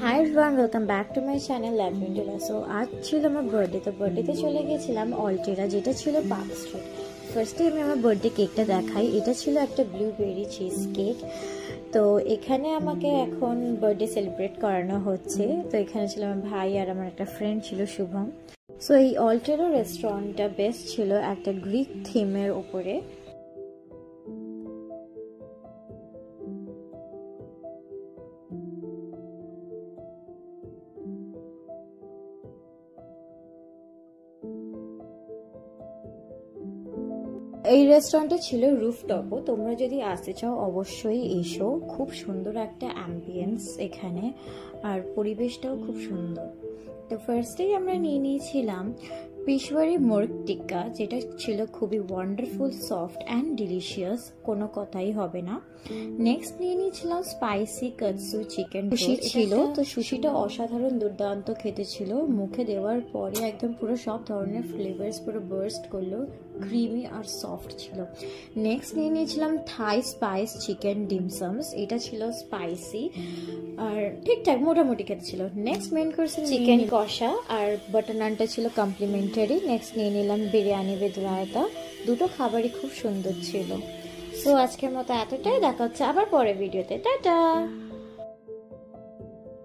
Hi everyone, welcome back to my channel Lavender. So आज ছিল আমার বার্থডে। তো বার্থডেতে চলে গেছিলাম অল্টেরা, যেটা ছিল পার্ক স্ট্রিট। ফার্স্টে আমি আমার বার্থডে কেকটা দেখাই। এটা ছিল একটা ব্লুবেরি চিজ কেক। তো এখানে আমাকে এখন বার্থডে সেলিব্রেট করানো হচ্ছে। তো এখানে ছিল আমার ভাই আর আমার একটা ফ্রেন্ড ছিল শুভম। সো এই অল্টেরা রেস্টুরেন্টটা বেস্ট ছিল একটা গ্রিক থিমের উপরে। এই রেস্টুরেন্টে ছিল রুফটপও। তোমরা যদি আসতে চাও অবশ্যই এসো। খুব সুন্দর একটা অ্যাম্বিয়েন্স এখানে, আর পরিবেশটাও খুব সুন্দর। তো ফার্স্টেই আমরা নিয়ে নিয়েছিলাম পেশওয়ারি মোরগ টিক্কা, যেটা ছিল খুবই ওয়ান্ডারফুল, সফট অ্যান্ড ডিলিশিয়াস, কোনো কথাই হবে না। নেক্সট নিয়ে নিয়েছিলাম স্পাইসি কাটসু চিকেন সুশি ছিল। তো সুশিটা অসাধারণ দুর্দান্ত খেতে ছিল। মুখে দেওয়ার পরে একদম পুরো সব ধরনের ফ্লেভার্স পুরো বার্স্ট করলো, ক্রিমি আর সফট ছিল। নেক্সট নিয়ে নিয়েছিলাম থাই স্পাইস চিকেন ডিমসামস। এটা ছিল স্পাইসি আর ঠিকঠাক মোটামুটি খেতে ছিল। নেক্সট মেন কোর্সে চিকেন কষা আর বাটার নানটা ছিল কমপ্লিমেন্টারি। নেক্সট নিয়ে নিলাম বিরিয়ানি উইথ রায়তা। দুটো খাবারই খুব সুন্দর ছিল। সো আজকের মতো এতটাই, দেখা হচ্ছে আবার পরে ভিডিওতে। টাটা।